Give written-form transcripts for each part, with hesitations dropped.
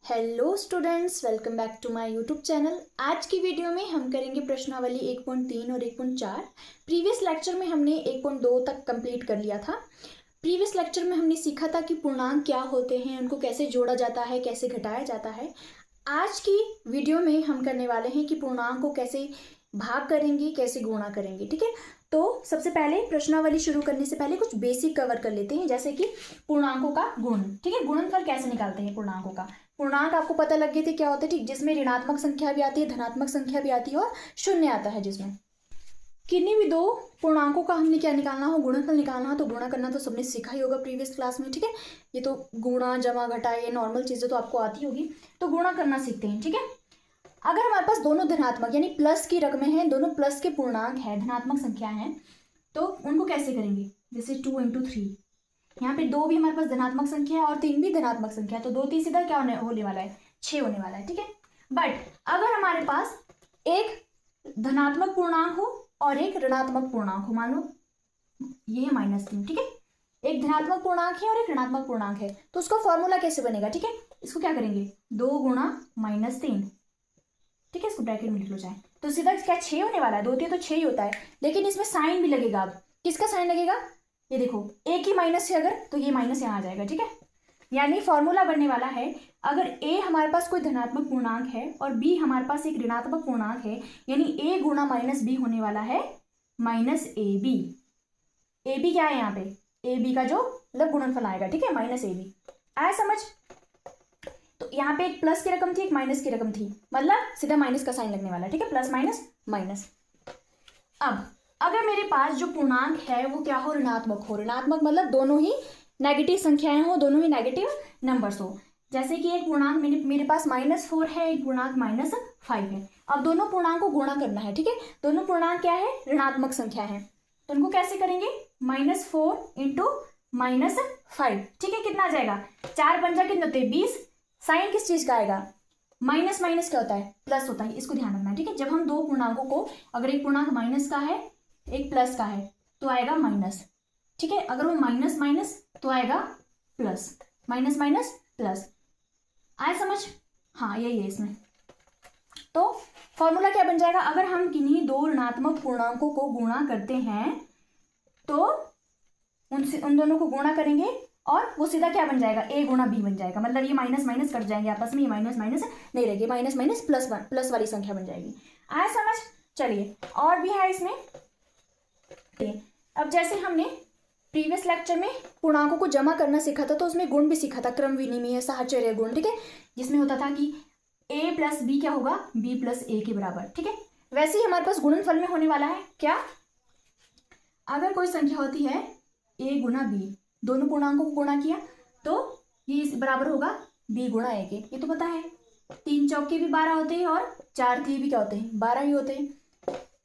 Hello students, welcome back to my YouTube channel. आज की video में हम करेंगे प्रश्नावली 1.3 और 1.4। प्रीवियस लेक्चर में हमने 1.2 तक कंप्लीट कर लिया था। प्रीवियस लेक्चर में हमने सीखा था कि पूर्णांक क्या होते हैं, उनको कैसे जोड़ा जाता है, कैसे घटाया जाता है। आज की वीडियो में हम करने वाले हैं कि पूर्णांक को कैसे भाग करेंगे, कैसे गुणा करेंगे। ठीक है, तो सबसे पहले प्रश्नावली शुरू करने से पहले कुछ बेसिक कवर कर लेते हैं, जैसे कि पूर्णांकों का गुण। ठीक है, गुणनफल कैसे निकालते हैं पूर्णांकों का। पूर्णांक आपको पता लग गए थे क्या होते हैं, ठीक, जिसमें ऋणात्मक संख्या भी आती है, धनात्मक संख्या भी आती है और शून्य आता है। जिसमें किन्हीं भी दो पूर्णांकों का हमने क्या निकालना हो, गुणनफल निकालना हो, तो गुणा करना तो सबने सीखा ही होगा प्रीवियस क्लास में। ठीक है, ये तो गुणा जमा घटा ये नॉर्मल चीजें तो आपको आती होगी, तो गुणा करना सीखते हैं। ठीक है, अगर हमारे पास दोनों धनात्मक यानी प्लस की रकमें हैं, दोनों प्लस के पूर्णांक है, धनात्मक संख्या है, तो उनको कैसे करेंगे। जैसे 2 × 3, यहाँ पे 2 भी हमारे पास धनात्मक संख्या है और 3 भी धनात्मक संख्या है, तो 2 3 सीधा क्या होने वाला है, 6 होने वाला है। ठीक है, बट अगर हमारे पास एक धनात्मक पूर्णांक हो और एक ऋणात्मक पूर्णांक हो, मान लो ये है -3। ठीक है, एक धनात्मक पूर्णांक है और एक ऋणात्मक पूर्णांक है, तो उसका फॉर्मूला कैसे बनेगा। ठीक है, इसको क्या करेंगे, 2 × -3। ठीक है, इसको ब्रैकेट में लिख लो चाहे, तो सीधा क्या 6 होने वाला है। 2 3 तो 6 ही होता है, लेकिन इसमें साइन भी लगेगा। अब किसका साइन लगेगा, ये देखो, एक ही माइनस है अगर, तो ये माइनस यहाँ आ जाएगा। ठीक है, यानी फॉर्मूला बनने वाला है, अगर ए हमारे पास कोई धनात्मक पूर्णांक है और बी हमारे पास एक ऋणात्मक पूर्णांक है, यानी ए गुणा -b होने वाला है -ab। ab क्या है यहाँ पे, ab का जो मतलब गुणनफल आएगा। ठीक है, -ab आया समझ। तो यहाँ पे एक प्लस की रकम थी, एक माइनस की रकम थी, मतलब सीधा माइनस का साइन लगने वाला है। ठीक है, प्लस माइनस माइनस। अब अगर मेरे पास जो पूर्णांक है वो क्या हो, ऋणात्मक हो। ऋणात्मक मतलब दोनों ही नेगेटिव संख्याएं हो, दोनों ही नेगेटिव नंबर्स हो। जैसे कि एक पूर्णांक मेरे पास -4 है, एक पूर्णांक -5 है। अब दोनों पूर्णांक को गुणा करना है। ठीक है, दोनों पूर्णांक क्या है, ऋणात्मक संख्या है, तो उनको कैसे करेंगे, -4 × -5। ठीक है, कितना आ जाएगा, 4 पंजा कितने होते हैं, 20। साइन किस चीज का आएगा, माइनस माइनस क्या होता है, प्लस होता है, इसको ध्यान रखना है। ठीक है, जब हम दो पूर्णांकों को, अगर एक पूर्णांक माइनस का है एक प्लस का है, तो आएगा माइनस। ठीक है, अगर वो माइनस माइनस तो आएगा प्लस, माइनस माइनस प्लस। आए समझ, हाँ यही है इसमें। तो फॉर्मूला क्या बन जाएगा, अगर हम किन्हीं दो ऋणात्मक पूर्णांकों को गुणा करते हैं तो उन दोनों को गुणा करेंगे और वो सीधा क्या बन जाएगा, a × b बन जाएगा। मतलब ये माइनस माइनस कट जाएंगे आपस में, ये माइनस माइनस नहीं रहेगी, माइनस माइनस प्लस वाली संख्या बन जाएगी। आया समझ। चलिए, और भी है इसमें। अब जैसे हमने प्रीवियस लेक्चर में पूर्णांकों को जमा करना सीखा था, तो उसमें गुण भी सीखा था, क्रम विनिमय साहचर्य गुण। ठीक है, जिसमें होता था कि a + b क्या होगा, b + a के बराबर। ठीक है, वैसे ही हमारे पास गुणनफल में होने वाला है क्या, अगर कोई संख्या होती है a × b, दोनों पूर्णांकों को गुणा किया तो ये इस बराबर होगा b × a के। ये तो पता है, 3 चौके भी 12 होते हैं और 4 3 भी क्या होते हैं, 12 ही होते हैं।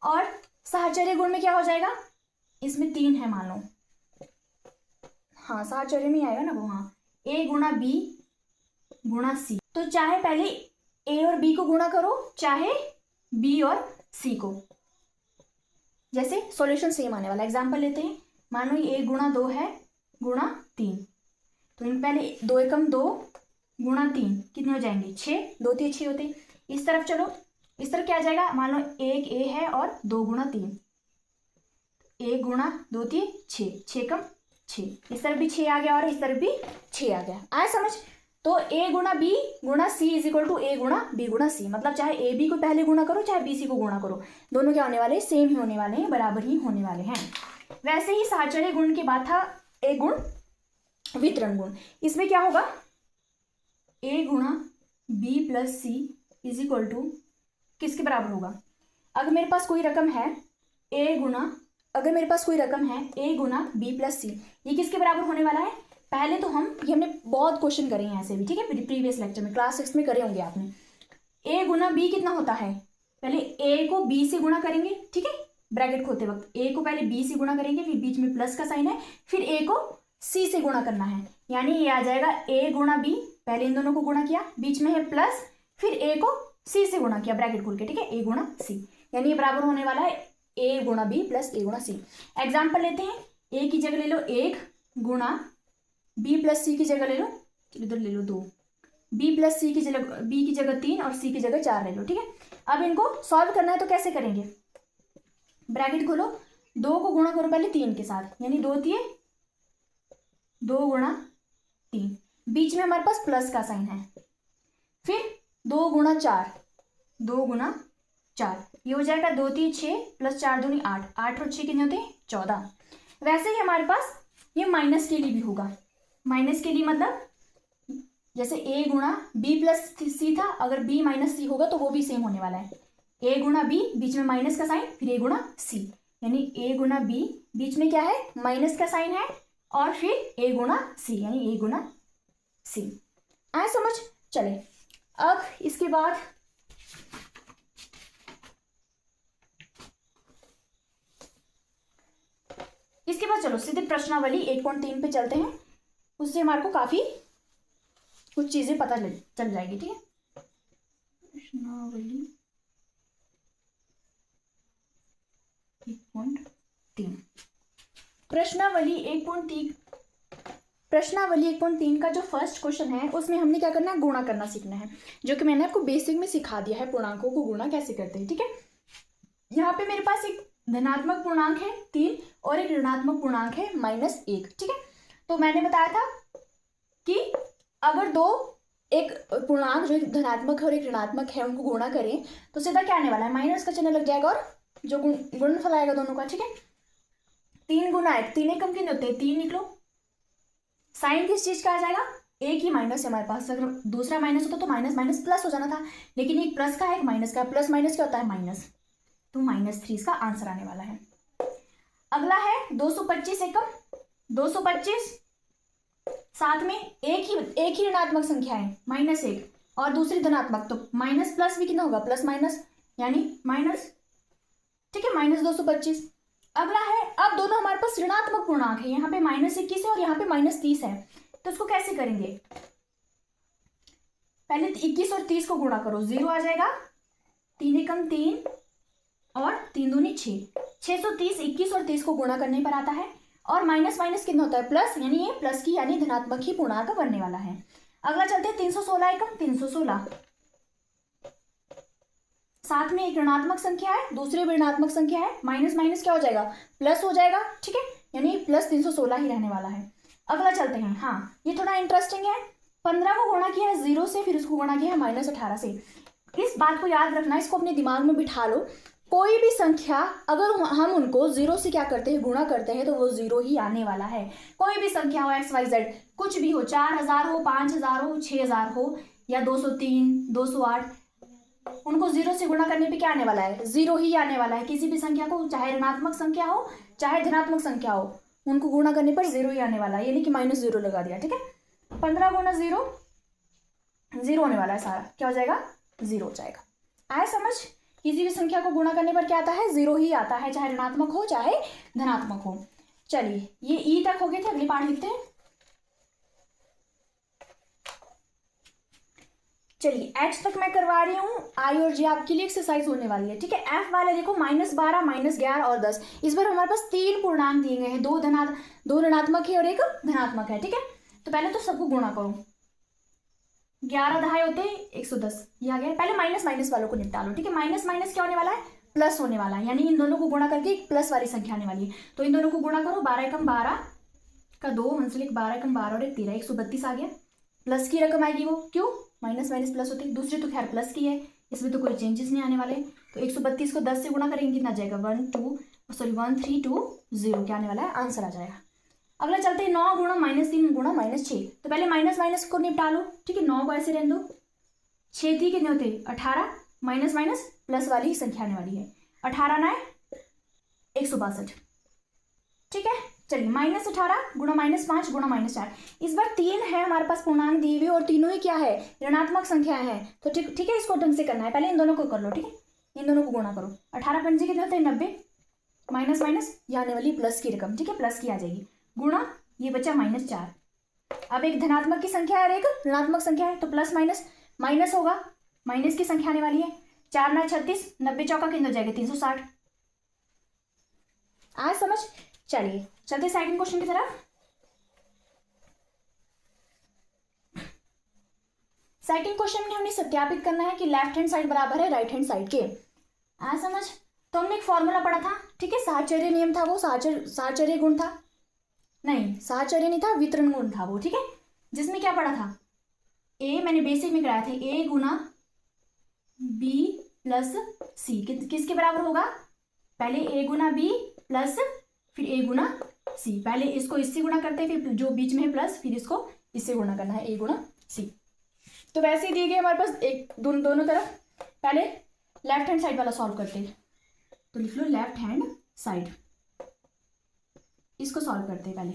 और साहचर्य गुण में क्या हो जाएगा, इसमें 3 है मान लो, हाँ साहचर्य में आएगा ना वो, हाँ a × b × c। तो चाहे पहले a और b को गुणा करो, चाहे b और c को, जैसे सॉल्यूशन सेम आने वाला। एग्जांपल लेते हैं, मान लो ये 1 × 2 है × 3, तो इन पहले 2 × 2 × 3 कितने हो जाएंगे, 6। 2 3 6 होते हैं। इस तरफ चलो, इस तरफ क्या आ जाएगा, मान लो 1 a है और 2 × 3, 1 × 2 3 6, 6 × 6, इस तरफ भी 6 आ गया और इस तरफ भी 6 आ गया। आया समझ। तो a × b × c = a × b × c, मतलब चाहे a b को पहले गुणा करो, चाहे b c को गुणा करो, दोनों क्या होने वाले, सेम ही होने वाले हैं, बराबर ही होने वाले हैं। वैसे ही साहचर्य गुण के बाद था a गुण वितरण गुण। इसमें क्या होगा, a × b + c = किसके बराबर होगा, अगर मेरे पास कोई रकम है a × b + c, ये किसके बराबर होने वाला है। पहले तो ये हमने बहुत क्वेश्चन करे हैं ऐसे भी। ठीक है, प्रीवियस लेक्चर में क्लास 6 में करे होंगे आपने। a × b कितना होता है, पहले a को b से गुणा करेंगे। ठीक है, ब्रैकेट खोलते वक्त a को पहले b से गुणा करेंगे, फिर बीच में प्लस का साइन है, फिर a को c से गुणा करना है, यानी ये आ जाएगा a × b, पहले इन दोनों को गुणा किया, बीच में है प्लस, फिर a को c से गुणा किया ब्रैकेट खोल के। ठीक है, a × c, यानी ये बराबर होने वाला है a × b + a × c। Example लेते हैं, a की जगह ले लो 1 × b + c की जगह ले लो, इधर ले लो 2, बी की जगह 3 और सी की जगह 4 ले लो, ठीक है। अब इनको सॉल्व करना है तो कैसे करेंगे, ब्रैकेट खोलो, 2 को गुणा करो पहले 3 के साथ, यानी 2 दिए 2 गुणा 3, बीच में हमारे पास प्लस का साइन है, फिर 2 गुणा 4, 2 गुणा 4, ये हो जाएगा 2 3 6 प्लस 4 दूनी 8, 8 और 6 कितने होते हैं 14। वैसे ही हमारे पास ये माइनस के लिए भी होगा, माइनस के लिए मतलब जैसे a गुणा बी प्लस सी था, अगर b माइनस सी होगा तो वो भी सेम होने वाला है, a गुणा बी, बीच में माइनस का साइन, फिर a गुणा सी, यानी a गुणा बी, बीच में क्या है माइनस का साइन है, और फिर a गुणा सी, यानी a गुणा सी। आए समझ। चले अब इसके बाद चलो सीधे प्रश्नावली 1.3 पे चलते हैं, उससे हमारे को काफी कुछ चीजें पता चल जाएगी, ठीक है। प्रश्नावली 1.3, प्रश्नावली 1.3 का जो फर्स्ट क्वेश्चन है उसमें हमने क्या करना है, गुणा करना सीखना है, जो कि मैंने आपको बेसिक में सिखा दिया है, पूर्णांकों को गुणा कैसे करते हैं, ठीक है। यहाँ पे मेरे पास एक धनात्मक पूर्णांक है 3 और एक ऋणात्मक पूर्णांक है -1, ठीक है। तो मैंने बताया था कि अगर एक पूर्णांक जो धनात्मक है और एक ऋणात्मक है उनको गुणा करें तो सीधा क्या आने वाला है, माइनस का चिन्ह लग जाएगा और जो गुणनफल आएगा दोनों का, ठीक है। 3 गुना 1, 3 एकम कितने होते हैं 3, निकलो। साइन किस चीज का आ जाएगा, एक ही माइनस है हमारे पास, अगर दूसरा माइनस होता तो माइनस माइनस प्लस हो जाना था, लेकिन एक प्लस का है एक माइनस का, प्लस माइनस क्या होता है माइनस, तो -3 इसका आंसर आने वाला है। अगला है 225 एकम, 225 साथ में एक ही ऋणात्मक संख्या है -1 और दूसरी धनात्मक, तो माइनस प्लस भी कितना होगा प्लस माइनस, यानी माइनस, ठीक है, -225। अगला है, अब दोनों हमारे पास ऋणात्मक पूर्णांक है, यहाँ पे -21 है और यहाँ पे -30 है, तो इसको कैसे करेंगे, पहले 21 और 30 को गुणा करो, 0 आ जाएगा, 3 एकम 3 और 3 दूनी 6, 630 21 और 30 को गुणा करने पर आता है, और माइनस माइनस कितना होता है प्लस, यानी ये प्लस की यानी धनात्मक ही पूर्णांक बनने वाला है। अगला चलते हैं 316 एकम, 316 साथ में एक ऋणात्मक संख्या है दूसरी भी ऋणात्मक संख्या है, माइनस माइनस क्या हो जाएगा प्लस हो जाएगा, ठीक है, यानी प्लस 316 ही रहने वाला है। अगला चलते हैं, हाँ ये थोड़ा इंटरेस्टिंग है, 15 को गुणा किया है 0 से, फिर उसको गुणा किया है -18 से। इस बात को याद रखना, इसको अपने दिमाग में बिठा लो, कोई भी संख्या अगर हम उनको 0 से क्या करते हैं गुणा करते हैं तो वो 0 ही आने वाला है। कोई भी संख्या हो XYZ, कुछ भी हो, 4000 हो, 5000 हो, 6000 हो या 203 208, उनको 0 से गुणा करने पे क्या आने वाला है 0 ही आने वाला है। किसी भी संख्या को, चाहे ऋणात्मक संख्या हो चाहे धनात्मक संख्या हो, उनको गुणा करने पर 0 ही आने वाला है, यानी कि -0 लगा दिया, ठीक है। 15 गुणा 0 0 होने वाला है, सारा क्या हो जाएगा 0 हो जाएगा। आया समझ, किसी भी संख्या को गुणा करने पर क्या आता है 0 ही आता है, चाहे ऋणात्मक हो चाहे धनात्मक हो। चलिए ये ई तक हो गए थे, अगले पार्ट लिखते हैं। चलिए एच तक मैं करवा रही हूँ, आई और जे आपके लिए एक्सरसाइज होने वाली है, ठीक है। एफ वाले देखो -12 -11 और 10, इस बार हमारे पास 3 पूर्णांक दिए गए हैं, दो ऋणात्मक है और एक धनात्मक है, ठीक है। तो पहले तो सबको गुणा करो, 11 दहाई होते 110, ये आ गया। पहले माइनस माइनस वालों को निपटा लो, ठीक है। माइनस माइनस क्या होने वाला है प्लस होने वाला है, यानी इन दोनों को गुणा करके एक प्लस वाली संख्या आने वाली है, तो इन दोनों को गुणा करो, 12 एकम 12 का 2 हंसलिक 12 एकम 12 और 1 13, 132 आ गया। प्लस की रकम आएगी वो, क्यों माइनस माइनस प्लस होते, दूसरी तो खैर प्लस की है, इसमें तो कोई चेंजेस नहीं आने वाले। तो 132 को 10 से गुणा करेंगे कितना आ जाएगा 1320, क्या आने वाला है आंसर आ जाएगा। अगला चलते हैं 9 गुणा -3 गुणा -6, तो पहले माइनस माइनस को निपटा लो, ठीक है। 9 को ऐसे रहने दो, 6 थी कितने होते 18, माइनस माइनस प्लस वाली ही संख्या आने वाली है, 18 ना 162, ठीक है। चलिए -18 गुणा -5 गुणा -4, इस बार 3 है हमारे पास पूर्णांक दिए हुए और तीनों ही क्या है ऋणात्मक संख्या है, तो ठीक है, इसको ढंग से करना है। पहले इन दोनों को कर लो, ठीक है, इन दोनों को गुणा करो, 18 पंजे कितने होते हैं 90, माइनस माइनस ये आने वाली प्लस की रकम, ठीक है, प्लस की आ जाएगी, गुणा ये बचा -4। अब एक धनात्मक की संख्या है और एक ऋणात्मक संख्या है, तो प्लस माइनस माइनस होगा, माइनस की संख्या आने वाली है, 4 ना 36, 90 चौका कितना हो जाएगा 360। आज समझ। चलिए चलते सेकंड क्वेश्चन की तरफ। सेकंड क्वेश्चन में हमने सत्यापित करना है कि लेफ्ट हैंड साइड बराबर है राइट हैंड साइड के। आ समझ? तो हमने एक फॉर्मूला पढ़ा था, ठीक है, साहचर्य नियम था वो, साहचर्य गुण था, नहीं साहचर्य नहीं था, वितरण गुण था वो, ठीक है, जिसमें क्या पढ़ा था, ए, मैंने बेसिक में कराया था, ए गुना बी प्लस सी किसके बराबर होगा, पहले ए गुना बी प्लस फिर ए गुना सी, पहले इसको इससे गुणा करते हैं, फिर जो बीच में है प्लस, फिर इसको इससे गुणा करना है, ए गुना सी। तो वैसे ही दिए गए हमारे पास एक दोनों तरफ, पहले लेफ्ट हैंड साइड वाला सॉल्व करते हैं, तो लिख लो लेफ्ट हैंड साइड, इसको सॉल्व करते हैं पहले।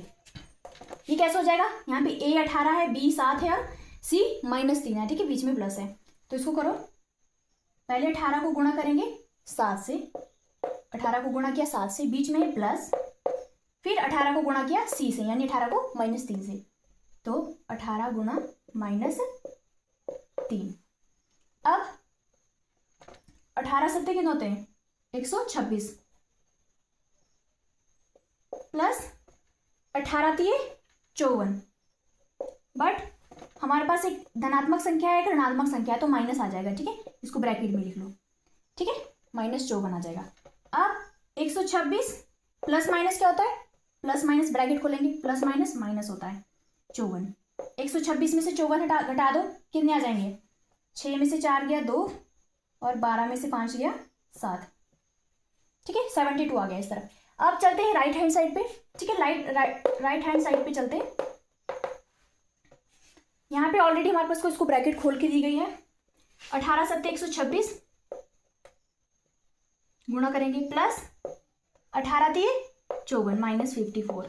ये कैसे हो जाएगा, यहाँ पे ए 18 है, बी 7 है और सी -3 है, ठीक है, बीच में प्लस है, तो इसको करो, पहले 18 को गुणा करेंगे 7 से, 18 को गुणा किया 7 से, बीच में है प्लस, फिर 18 को गुणा किया सी से, यानी 18 को -3 से, तो 18 गुणा -3, अब 18 सत्ते कितने होते हैं 126 प्लस 18 दिए 54, बट हमारे पास एक धनात्मक संख्या है, एक ऋणात्मक संख्या है, तो माइनस आ जाएगा, ठीक है, इसको ब्रैकेट में लिख लो, ठीक है, -54 आ जाएगा। अब 126 प्लस माइनस क्या होता है, प्लस माइनस ब्रैकेट खोलेंगे, प्लस माइनस माइनस होता है 54, 126 में से 54 घटा दो, कितने आ जाएंगे, 6 में से 4 गया 2 और 12 में से 5 गया 7, ठीक है, 72 आ गया इस तरफ। अब चलते हैं राइट हैंड साइड पे, ठीक है, राइट हैंड साइड पे चलते हैं, यहाँ पे ऑलरेडी हमारे पास इसको ब्रैकेट खोल के दी गई है, 18 सत्ते 126 गुणा करेंगे प्लस 18 दिए 54 -54,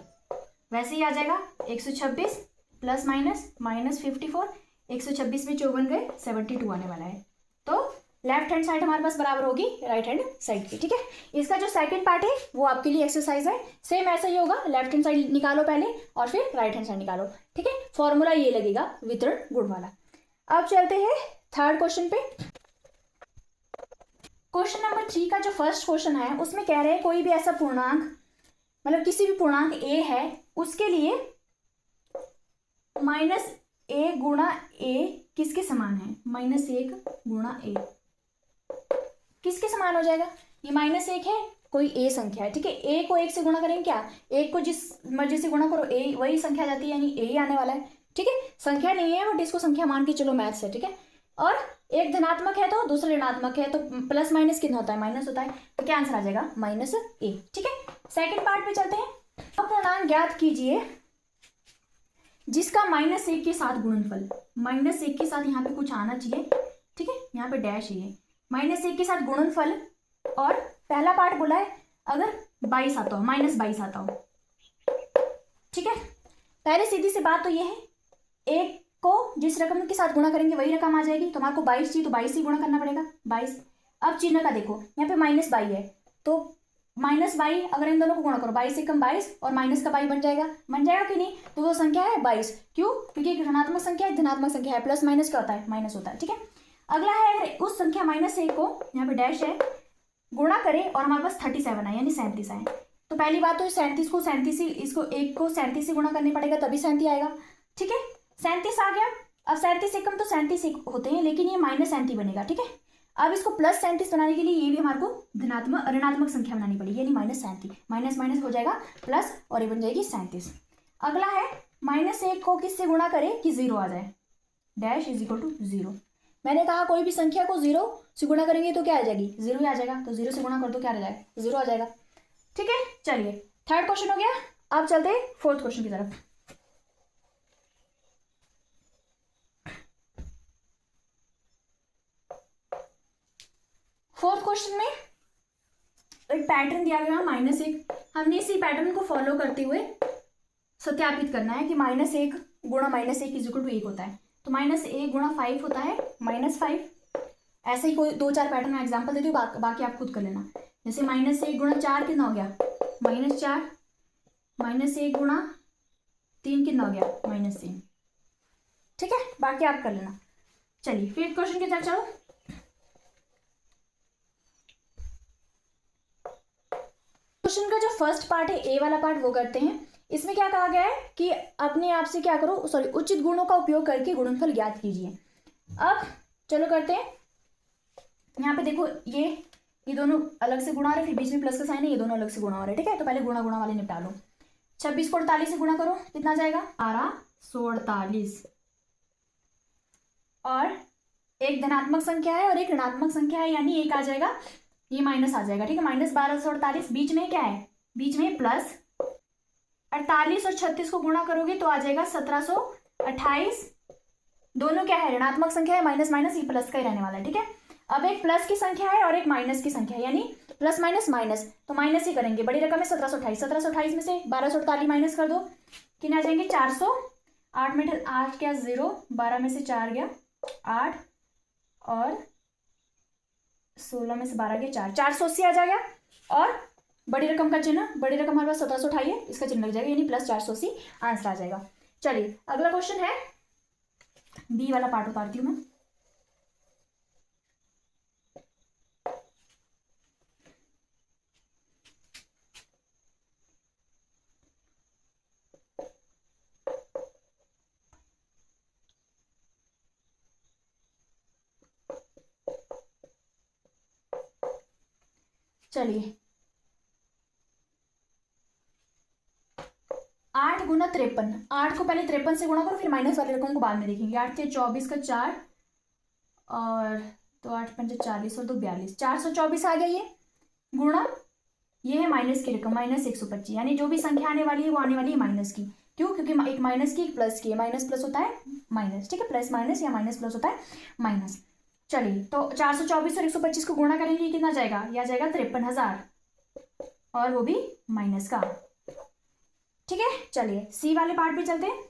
वैसे ही आ जाएगा 126 प्लस -54, 126 में 54 गए 72 आने वाला है, तो लेफ्ट हैंड साइड हमारे पास बराबर होगी राइट हैंड साइड की, ठीक है। इसका जो सेकंड पार्ट है वो आपके लिए एक्सरसाइज है, सेम ऐसा ही होगा, लेफ्ट हैंड साइड निकालो पहले और फिर राइट हैंड साइड निकालो, ठीक है, फॉर्मूला ये लगेगा वितरण गुण वाला। अब चलते हैं थर्ड क्वेश्चन पे। क्वेश्चन नंबर 3 का जो फर्स्ट क्वेश्चन है उसमें कह रहे हैं कोई भी ऐसा पूर्णांक, मतलब किसी भी पूर्णांक ए है उसके लिए -a गुणा a किसके समान है, -1 गुणा a किसके समान हो जाएगा, ये -1 है, कोई a संख्या है, ठीक है, a को 1 से गुणा करेंगे, क्या 1 को जिस मर्जी से गुणा करो a वही संख्या आ जाती है, यानी a ही आने वाला है, ठीक है, संख्या नहीं है बट इसको संख्या मान के चलो, मैथ्स है, ठीक है, और एक धनात्मक है तो दूसरा ऋणात्मक है, तो प्लस माइनस कितना होता है, माइनस होता है, तो क्या आंसर आ जाएगा -a, ठीक है। सेकेंड पार्ट पे चलते हैं। अब पूर्णांक ज्ञात कीजिए जिसका -1 के साथ गुणनफल, -1 के साथ यहाँ पे कुछ आना चाहिए, ठीक है, यहाँ पे डैश है, -1 के साथ गुणनफल, और पहला पार्ट बोला है अगर 22 आता हो, -22 आता हो, ठीक है, पहले सीधी सी बात तो ये है, एक को जिस रकम के साथ गुणा करेंगे वही रकम आ जाएगी, तो हमारे को 22 चाहिए तो 22 से गुणा करना पड़ेगा, 22। अब चिन्ह का देखो, यहाँ पे -22 है, तो -22 अगर इन दोनों को गुणा करो, 22 से कम 22 और माइनस का 22 बन जाएगा कि नहीं, तो वो संख्या है 22, क्यों, क्योंकि एक ऋणात्मक संख्या है, धनात्मक संख्या है, प्लस माइनस क्या होता है, माइनस होता है, ठीक है। अगला है अगर उस संख्या -1 को, यहाँ पे डैश है, गुणा करें और हमारे पास 37 है, यानी 37 आए, तो पहली बात तो 37 को 37 इसको 1 को 37 से गुणा करने पड़ेगा तभी 37 आएगा, ठीक है, 37 आ गया। अब 37 से कम तो 37 होते हैं, लेकिन ये -37 बनेगा, ठीक है। अब इसको +37 बनाने के लिए ये भी हमारे को ऋणात्मक संख्या बनानी पड़ेगी, यानी -37, माइनस माइनस हो जाएगा प्लस और ये बन जाएगी 37। अगला है -1 को किससे गुणा करें कि 0 आ जाए, डैश इज इक्वल टू 0। मैंने कहा कोई भी संख्या को 0 से गुणा करेंगे तो क्या आ जाएगी, 0 ही आ जाएगा, तो 0 से गुणा कर दो, क्या आ जाएगा, 0 आ जाएगा, ठीक है। चलिए थर्ड क्वेश्चन हो गया, अब चलते हैं फोर्थ क्वेश्चन की तरफ। फोर्थ क्वेश्चन में एक पैटर्न दिया गया -1, हमने इसी पैटर्न को फॉलो करते हुए सत्यापित करना है कि -1 गुणा -1 इज इक्वल टू 1 होता है, तो -1 गुणा 5 होता है -5। ऐसे ही कोई 2-4 पैटर्न में एग्जांपल देती हूँ, बाकी आप खुद कर लेना। जैसे -1 गुणा 4 कितना हो गया, -4, -1 गुणा 3 कितना हो गया, -3, ठीक है, बाकी आप कर लेना। चलिए फिर क्वेश्चन की तरफ चलो। क्वेश्चन का जो फर्स्ट पार्ट है, ए वाला पार्ट, वो करते हैं। इसमें क्या कहा गया है कि अपने आप से क्या करो, सॉरी, उचित गुणों का उपयोग करके गुणनफल ज्ञात कीजिए। अब चलो करते हैं, यहाँ पे देखो ये दोनों अलग से गुणा हो रहे, फिर बीच में प्लस का साइन है, ये दोनों अलग से गुणा हो रहे, ठीक है। तो पहले गुणा गुणा वाले निपटा लो। 26 को 48 से गुणा करो, कितना जाएगा 1248। और एक धनात्मक संख्या है और एक ऋणात्मक संख्या है, यानी एक आ जाएगा, ये माइनस आ जाएगा, ठीक है। माइनस 1248, बीच में क्या है, बीच में प्लस 48 और 36 को गुणा करोगे तो आ जाएगा 1728। दोनों क्या है, ऋणात्मक संख्या है, माइनस माइनस ये प्लस का ही रहने वाला है, ठीक है। अब एक प्लस की संख्या है और एक माइनस की संख्या है, यानी प्लस माइनस माइनस, तो माइनस ही करेंगे। बड़ी रकम है 1728, 1728 में से 1248 माइनस कर दो, कितने आ जाएंगे 400। 8 में 8 क्या 0, 12 में से 4 गया 8, और 16 में से 12 गया 4, 480 आ जाएगा। और बड़ी रकम का चिन्ह, बड़ी रकम हमारे पास 1728 है, इसका चिन्ह लग जाएगा, यानी प्लस 480 आंसर आ जाएगा। चलिए अगला क्वेश्चन है, बी वाला पार्ट उतारती हूँ मैं। चलिए 8 गुना 53, 8 को पहले 53 से गुणा करो, फिर माइनस वाले रकम को बाद में देखेंगे। 8 के 24 का 4, और तो 8 पंजे 40 और 2 42, 424 आ गया ये गुणा, ये है माइनस की रकम, माइनस 125, यानी जो भी संख्या आने वाली है वो आने वाली है माइनस की। क्यों, क्योंकि एक माइनस की एक प्लस की है, माइनस प्लस होता है माइनस, ठीक है, प्लस माइनस या माइनस प्लस होता है माइनस। चलिए तो 424 और 125 को गुणा करेंगे, कितना जाएगा, यह जाएगा 53,000, और वो भी माइनस का, ठीक है। चलिए सी वाले पार्ट पे चलते हैं।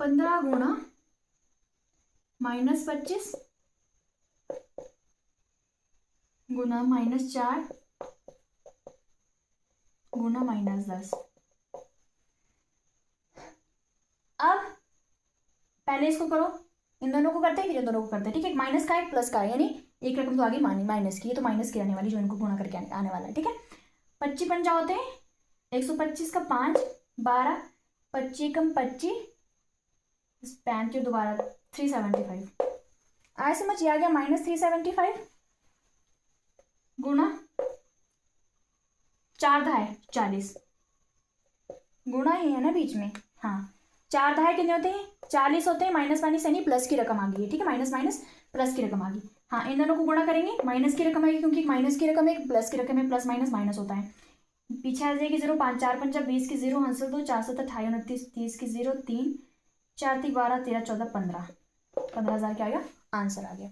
पंद्रह गुणा -25 गुना -4 गुना -10। अब पहले इसको करो, इन दोनों को करते हैं, फिर इन दोनों को करते हैं, ठीक है। माइनस का एक प्लस का है, यानी एक रकम तो आगे मानी माइनस की, ये तो माइनस की आने वाली, जो इनको गुणा करके आने वाला है, ठीक है। 25 पंजा होते हैं 125 का 5, 12, 25 कम 25, 35 दोबारा 375, आए समझ, आ गया -375 गुणा 4 दहाई 40, गुणा ही है ना बीच में, हाँ 4 दहाई कितने होते हैं 40 होते हैं, माइनस माइनस यानी प्लस की रकम आ गई है, ठीक है, माइनस माइनस प्लस की रकम आ गई। हाँ इन दोनों को गुणा करेंगे, माइनस की रकम आएगी, क्योंकि माइनस की रकम है, प्लस की रकम है, प्लस माइनस माइनस होता है, पीछे आ जाएगी 0, 5 4 पंजा 20 की 0, हंसल 2, 4 7 28 29 30 की 0, 3 4 3 12 13 14 15, 15,000 क्या आ गया, आंसर आ गया,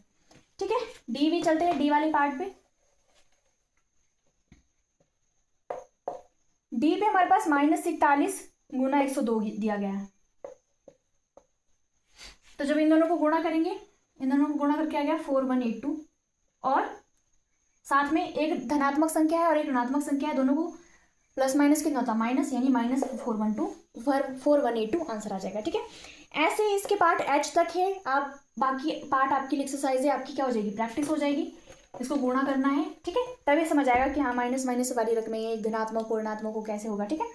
ठीक है। डी भी चलते हैं, डी वाले पार्ट पे। डी पे हमारे पास -41 गुना 102 दिया गया है, तो जब इन दोनों को गुणा करेंगे, इन दोनों को गुणा करके आ गया 4182, और साथ में एक धनात्मक संख्या है और एक ऋणात्मक संख्या है, दोनों को प्लस माइनस कितना होता है माइनस, यानी -4182 आंसर आ जाएगा, ठीक है। ऐसे ही इसके पार्ट एच तक है, आप बाकी पार्ट आपकी एक्सरसाइज है, आपकी क्या हो जाएगी, प्रैक्टिस हो जाएगी, इसको गुणा करना है, ठीक है, तभी समझ आएगा कि हाँ माइनस माइनस वाली रकमें एक धनात्मक और ऋणात्मक को कैसे होगा, ठीक है,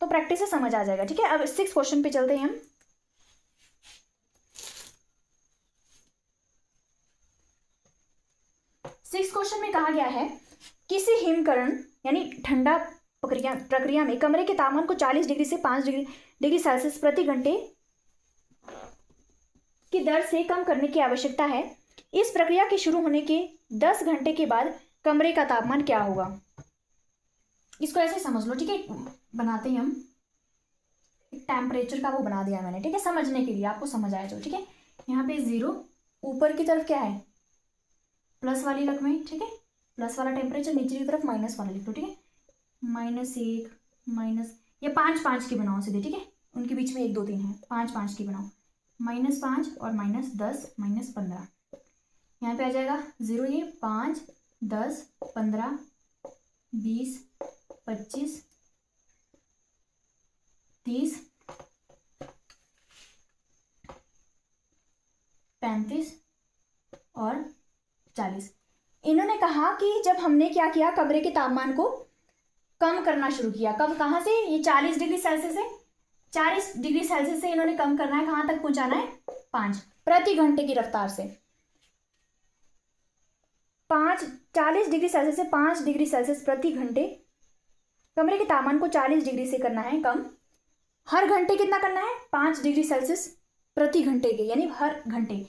तो प्रैक्टिस से समझ आ जाएगा, ठीक है। अब 6 क्वेश्चन पे चलते हैं हम। 6 क्वेश्चन में कहा गया है, किसी हिमकरण यानी ठंडा प्रक्रिया में कमरे के तापमान को 40 डिग्री से 5 डिग्री सेल्सियस प्रति घंटे की दर से कम करने की आवश्यकता है। इस प्रक्रिया के शुरू होने के 10 घंटे के बाद कमरे का तापमान क्या होगा। इसको ऐसे समझ लो, ठीक है, बनाते हैं हम, टेम्परेचर का वो बना दिया मैंने, ठीक है, समझने के लिए, आपको समझ आया जो, ठीक है। यहाँ पे 0, ऊपर की तरफ क्या है प्लस वाली रकमें, ठीक है, प्लस वाला टेम्परेचर, नीचे की तरफ माइनस वाला लिख लो, ठीक है, -1 माइनस, ये 5 5 की बनाओ सीधे, ठीक है, उनके बीच में 1 2 3 है, 5 5 की बनाओ, -5 और -10 -15, यहाँ पे आ जाएगा 0, ये 5 10 15 20 25 30 35 और 40। इन्होंने कहा कि जब हमने क्या किया, कमरे के तापमान को कम करना शुरू किया। कब, कहाँ से? ये 40 डिग्री सेल्सियस से, 40 डिग्री सेल्सियस से इन्होंने कम करना है, कहाँ तक पहुंचाना है? 5 प्रति घंटे की रफ्तार से। 40 डिग्री सेल्सियस से 5 डिग्री सेल्सियस प्रति घंटे। कमरे के तापमान को 40 डिग्री से करना है कम। हर घंटे कितना करना है? 5 डिग्री सेल्सियस प्रति घंटे के, यानी हर घंटे।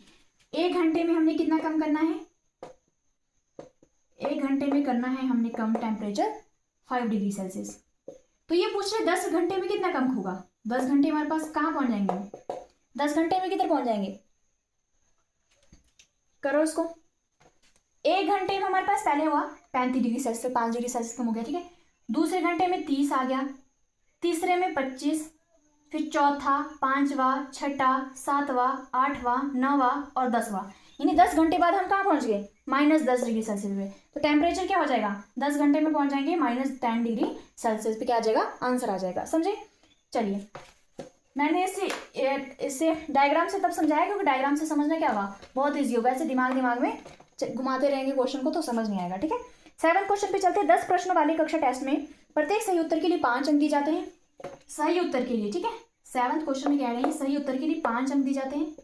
1 घंटे में हमने कितना कम करना है? 1 घंटे में करना है हमने कम टेम्परेचर 5 डिग्री सेल्सियस। तो ये पूछ रहे 10 घंटे में कितना कम होगा। 10 घंटे हमारे पास कहाँ पहुंच जाएंगे? 10 घंटे में किधर पहुंच जाएंगे? करो इसको। 1 घंटे में हमारे पास पहले हुआ 35 डिग्री सेल्सियस से 5 डिग्री सेल्सियस कम हो गया, ठीक है। दूसरे घंटे में 30 आ गया, तीसरे में 25, फिर चौथा, पांचवा, छठा, सातवां, आठवां, नौवां और 10वां, यानी 10 घंटे बाद हम कहाँ पहुंच गए? -10 डिग्री सेल्सियस पे। तो टेम्परेचर क्या हो जाएगा? 10 घंटे में पहुंच जाएंगे -10 डिग्री सेल्सियस पे। क्या आ जाएगा? आंसर आ जाएगा। समझे? चलिए, मैंने इससे डायग्राम से तब समझाया क्योंकि डायग्राम से समझना क्या हुआ, बहुत ईजी होगा। ऐसे दिमाग में घुमाते रहेंगे क्वेश्चन को तो समझ नहीं आएगा, ठीक है। 7 क्वेश्चन पे चलते हैं। 10 प्रश्नों वाले कक्षा टेस्ट में प्रत्येक सही उत्तर के लिए 5 अंक दिए जाते हैं। सही उत्तर के लिए, ठीक है। 7 क्वेश्चन में कह रहे हैं सही उत्तर के लिए 5 अंक दिए जाते हैं।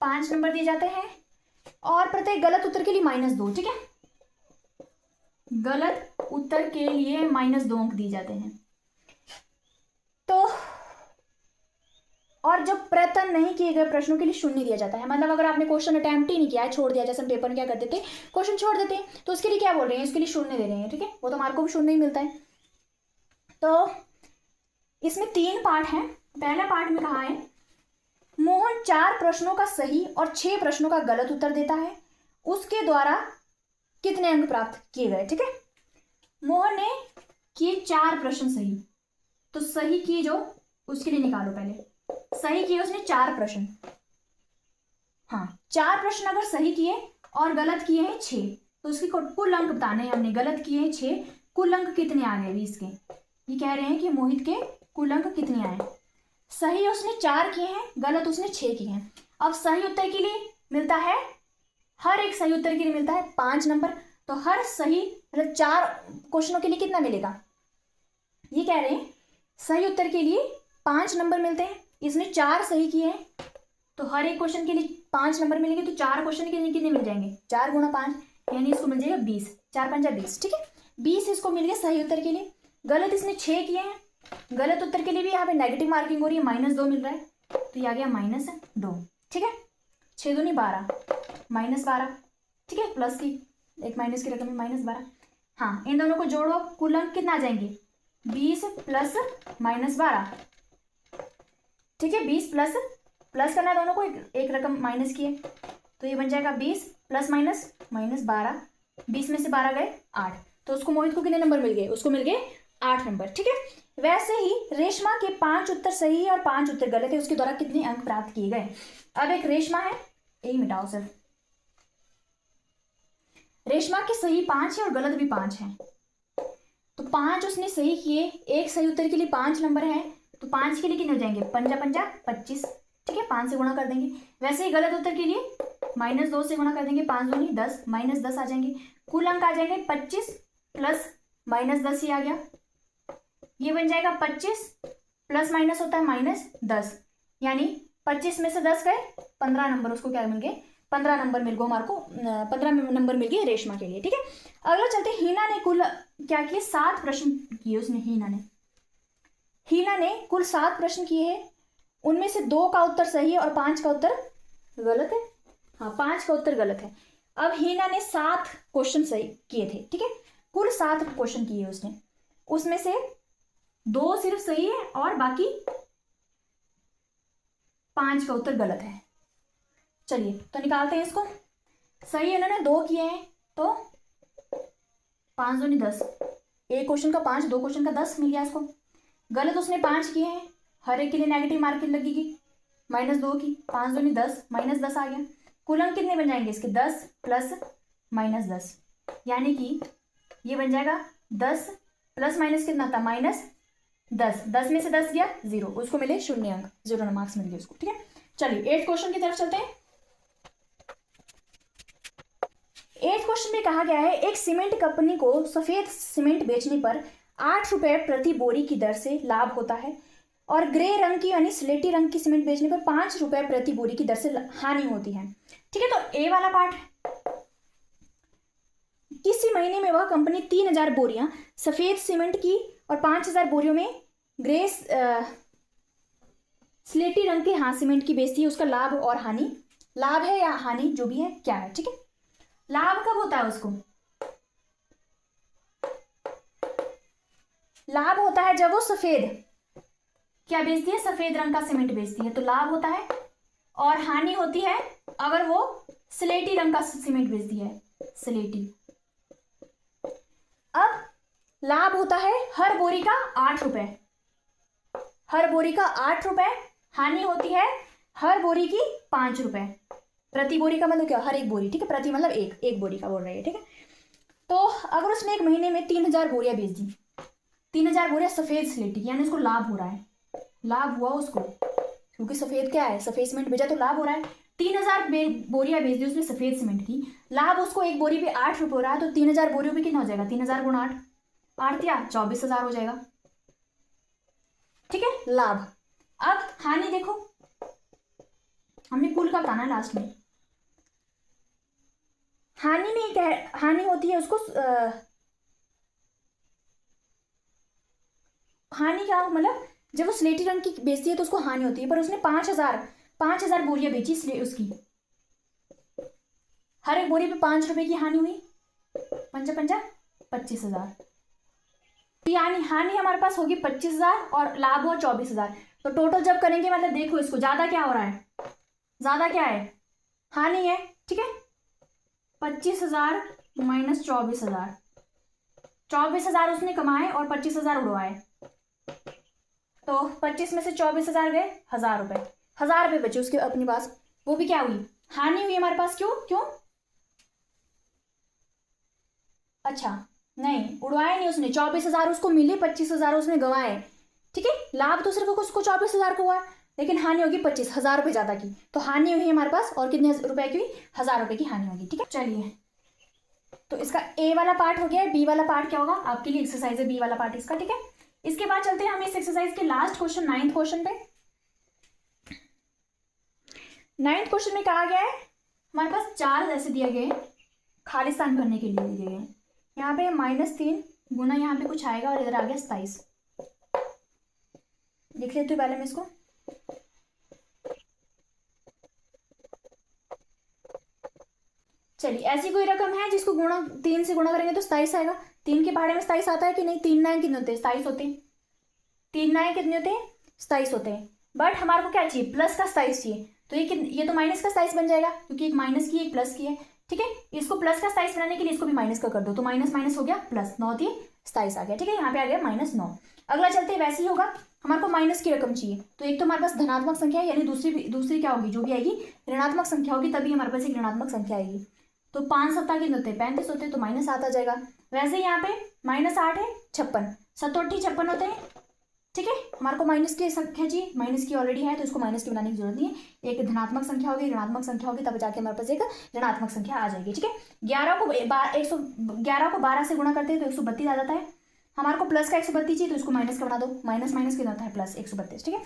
पांच नंबर दिए जाते हैं और प्रत्येक गलत उत्तर के लिए -2, ठीक है। गलत उत्तर के लिए -2 अंक दिए जाते हैं। तो और जब प्रयत्न नहीं किए गए प्रश्नों के लिए 0 दिया जाता है। मतलब अगर आपने क्वेश्चन अटेम्प्ट ही नहीं किया है, छोड़ दिया, जैसे हम पेपर में क्या करते थे, क्वेश्चन छोड़ देते हैं, तो उसके लिए क्या बोल रहे हैं? इसके लिए 0 दे रहे हैं, ठीक है। वो तो मार्क को भी 0 ही मिलता है। तो इसमें 3 पार्ट हैं। पहला पार्ट में कहा है मोहन 4 प्रश्नों का सही और 6 प्रश्नों का गलत उत्तर देता है, उसके द्वारा कितने अंक प्राप्त किए गए, ठीक है। मोहन ने किए 4 प्रश्न सही, तो सही किए जो उसके लिए निकालो। पहले सही किए उसने 4 प्रश्न, हाँ 4 प्रश्न अगर सही किए और गलत किए हैं 6, तो उसके कुल अंक बताने हैं हमने। गलत किए हैं 6, कुल अंक कितने आ गए 20 के। ये कह रहे हैं कि मोहित के कुल अंक कितने आए। सही उसने 4 किए हैं, गलत उसने 6 किए हैं। अब सही उत्तर के लिए मिलता है, हर एक सही उत्तर के लिए मिलता है 5 नंबर। तो हर सही मतलब 4 क्वेश्चनों के लिए कितना मिलेगा? ये कह रहे हैं सही उत्तर के लिए 5 नंबर मिलते हैं। इसने 4 सही किए हैं, तो हर एक क्वेश्चन के लिए 5 नंबर मिलेंगे। तो 4 क्वेश्चन के लिए कितने मिल जाएंगे? 4 गुणा 5, यानी इसको मिल जाएगा 20। 4 5 20, ठीक है। 20 इसको मिल गया सही उत्तर के लिए। गलत इसने 6 किए हैं, गलत उत्तर के लिए भी यहाँ पे नेगेटिव मार्किंग हो रही है, -2 मिल रहा है, तो ये आ गया -2, ठीक है। 6 दूनी 12, -12, ठीक है। प्लस की एक माइनस की रकम है -12। हाँ, इन दोनों को जोड़ो, कुल अंक कितना आ जाएंगे? 20 प्लस -12, ठीक है। 20 प्लस करना है दोनों को, एक रकम माइनस की है, तो ये बन जाएगा 20 प्लस -12। 20 में से 12 गए 8, तो उसको मोहित को कितने नंबर मिल गए? उसको मिल गए 8 नंबर, ठीक है। वैसे ही रेशमा के 5 उत्तर सही और 5 उत्तर गलत है, उसके द्वारा कितने अंक प्राप्त किए गए? अब एक रेशमा है, यही मिटाओ सर। रेशमा के सही 5 है और गलत भी 5 है, तो 5 उसने सही किए, एक सही उत्तर के लिए 5 नंबर है, तो 5 के लिए कितने हो जाएंगे? 5 5 25, ठीक है। 5 से गुणा कर देंगे। वैसे ही गलत उत्तर के लिए -2 से गुणा कर देंगे, 5 दूनी 10, -10 आ जाएंगे। कुल अंक आ जाएंगे 25 प्लस -10 ही आ गया, ये बन जाएगा 25 प्लस माइनस होता है -10, यानी 25 में से 10 गए 15 नंबर, उसको क्या मिल गए? 15 नंबर मिल गए हमारे को, 15 नंबर मिल गए रेशमा के लिए, ठीक है। अगला चलते, हीना ने कुल क्या किए? 7 प्रश्न किए उसने। हीना ने कुल 7 प्रश्न किए हैं, उनमें से 2 का उत्तर सही है और 5 का उत्तर गलत है। हाँ, 5 का उत्तर गलत है। अब हीना ने 7 क्वेश्चन सही किए थे, ठीक है। कुल 7 क्वेश्चन किए उसने, उसमें से 2 सिर्फ सही है और बाकी 5 का उत्तर गलत है। चलिए तो निकालते हैं इसको। सही इन्होंने 2 किए हैं, तो 5 दूनी 10, एक क्वेश्चन का 5, 2 क्वेश्चन का 10 मिल गया इसको। गलत उसने 5 किए हैं, हर एक के लिए नेगेटिव मार्किंग लगेगी, -2 की, 5 दूनी 10, -10 आ गया। कुल अंक कितने बन जाएंगे इसके? 10 प्लस -10, यानी कि ये बन जाएगा 10 प्लस माइनस कितना था? -10। 10 में से 10 गया 0, उसको मिले 0 अंक, 0 मार्क्स मिल गए उसको, ठीक है। चलिए 8th क्वेश्चन की तरफ चलते हैं। 8th क्वेश्चन में कहा गया है एक सीमेंट कंपनी को सफेद सीमेंट बेचने पर 8 रुपए प्रति बोरी की दर से लाभ होता है और ग्रे रंग की यानी स्लेटी रंग की सीमेंट बेचने पर 5 रुपए प्रति बोरी की दर से हानि होती है। ठीक है, तो ए वाला पार्ट, किसी महीने में वह कंपनी 3000 बोरियां सफेद सीमेंट की और 5000 बोरियों में ग्रे स्लेटी रंग के सीमेंट की बेचती है, उसका लाभ और हानि, लाभ है या हानि जो भी है क्या है। ठीक है, लाभ कब होता है उसको, लाभ होता है जब वो सफेद क्या बेचती है, सफेद रंग का सीमेंट बेचती है तो लाभ होता है, और हानि होती है अगर वो स्लेटी रंग का सीमेंट बेचती है, स्लेटी। अब लाभ होता है हर बोरी का 8 रुपए, हर बोरी का 8 रुपए, हानि होती है हर बोरी की 5 रुपए, प्रति बोरी का मतलब क्या, हर एक बोरी। ठीक है, प्रति मतलब एक बोरी का बोल रही है। ठीक है, तो अगर उसने एक महीने में 3000 बोरियां बेच दी, 3000 बोरियां सफेद स्लेटी, यानी उसको लाभ हो रहा है, लाभ हुआ उसको, क्योंकि सफेद क्या है, सफेद सीमेंट बेचा तो लाभ हो रहा है। 3000 बोरियां बेच दी उसने सफेद सीमेंट की, लाभ उसको एक बोरी पे 8 रुपये हो रहा है, तो 3000 बोरियों पे कितना हो जाएगा, 3000 गुणा 8, 8 या 24,000 हो जाएगा। ठीक है, लाभ। अब हानि देखो, हमने कुल का बताना है लास्ट में। हानि में क्या है, हानि होती है उसको हानि क्या मतलब, जब वो स्लेटी रंग की बेचती है तो उसको हानि होती है, पर उसने 5000 बोरियां बेची इसलिए उसकी हर एक बोरी पे 5 रुपए की हानि हुई, 5 पंजा 25,000, यानी हानि हमारे पास होगी 25,000 और लाभ हुआ 24,000। तो टोटल जब करेंगे मतलब देखो इसको ज्यादा क्या हो रहा है, ज्यादा क्या है, हानि है। ठीक है, 25,000 माइनस 24,000, 24,000 उसने कमाए और 25,000 उड़वाए, तो 25 में से 24,000 गए, 1000 रुपए, 1000 रुपए बचे उसके अपने पास, वो भी क्या हुई, हानि हुई हमारे पास। क्यों क्यों, अच्छा नहीं, उड़वाए नहीं उसने, 24,000 उसको मिले, 25,000 उसने गंवाए। ठीक है, लाभ तो सिर्फ उसको 24,000 का हुआ, लेकिन हानि होगी 25,000 रुपए ज्यादा की, तो हानि हुई हमारे पास और कितने रुपए की हुई, 1000 रुपए की हानि होगी। ठीक है, चलिए तो इसका ए वाला पार्ट हो गया, बी वाला पार्ट क्या होगा आपके लिए एक्सरसाइज है, बी वाला पार्ट इसका। ठीक है, इसके बाद चलते हैं हम इस एक्सरसाइज के लास्ट क्वेश्चन 9th क्वेश्चन पे। 9th क्वेश्चन में कहा गया है हमारे पास 4 ऐसे दिए गए खाली स्थान भरने के लिए दिए गए, यहाँ पे -3 गुना यहाँ पे कुछ आएगा और इधर आ गया 27, लिख लेते पहले मैं इसको। चलिए ऐसी कोई रकम है जिसको 3 से गुणा करेंगे तो 27 आएगा, 3 के पहाड़े में 27 आता है कि नहीं, 3 9 कितने होते हैं, 27 होते हैं, 3 9 कितने होते हैं, 27 होते हैं। बट हमारे को क्या चाहिए, प्लस का 27 चाहिए, तो ये तो माइनस का 27 बन जाएगा, क्योंकि एक माइनस की एक प्लस की है। ठीक है, इसको प्लस का 27 बनाने के लिए इसको भी माइनस का कर दो, तो माइनस माइनस हो गया प्लस, 9 होती है 27 आ गया। ठीक है, यहाँ पे आ गया -9। अगला चलते वैसे ही होगा, हमारे को माइनस की रकम चाहिए, तो एक तो हमारे पास धनात्मक संख्या है, यानी दूसरी क्या होगी, जो भी आएगी ऋणात्मक संख्या होगी, तभी हमारे पास एक ऋणात्मक संख्या आएगी। तो 5 7 कितने होते हैं, 35 होते हैं, तो -7 आ जाएगा। वैसे ही यहाँ पे -8 है 56, 7 8 56 होते हैं। ठीक है, हमारे को माइनस की संख्या चाहिए, माइनस की ऑलरेडी है तो इसको माइनस की बनाने की जरूरत नहीं है, एक धनात्मक संख्या होगी, ऋणात्मक संख्या होगी, तब जाके हमारे पास एक ऋणात्मक संख्या आ जाएगी। ठीक है, 11 को 12 से गुणा करते हैं तो 132 आ जाता है, हमारे को प्लस का 132 चाहिए तो इसको माइनस का बना दो, माइनस माइनस कितना होता है प्लस 132। ठीक है,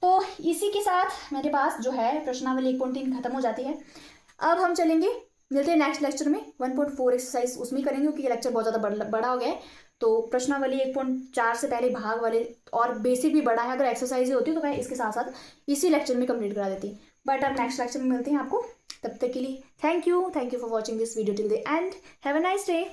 तो इसी के साथ मेरे पास जो है प्रश्नावली 1.3 खत्म हो जाती है। अब हम चलेंगे, मिलते हैं नेक्स्ट लेक्चर में 1.4 एक्सरसाइज उसमें करेंगे, क्योंकि ये लेक्चर बहुत ज़्यादा बड़ा हो गया है, तो प्रश्नावली 1.4 से पहले भाग वाले और बेसिक भी बड़ा है, अगर एक्सरसाइज होती तो मैं इसके साथ साथ इसी लेक्चर में कंप्लीट करा देती। बट अब नेक्स्ट लेक्चर में मिलते हैं आपको, तब तक के लिए thank you for watching this video till the end, have a nice day.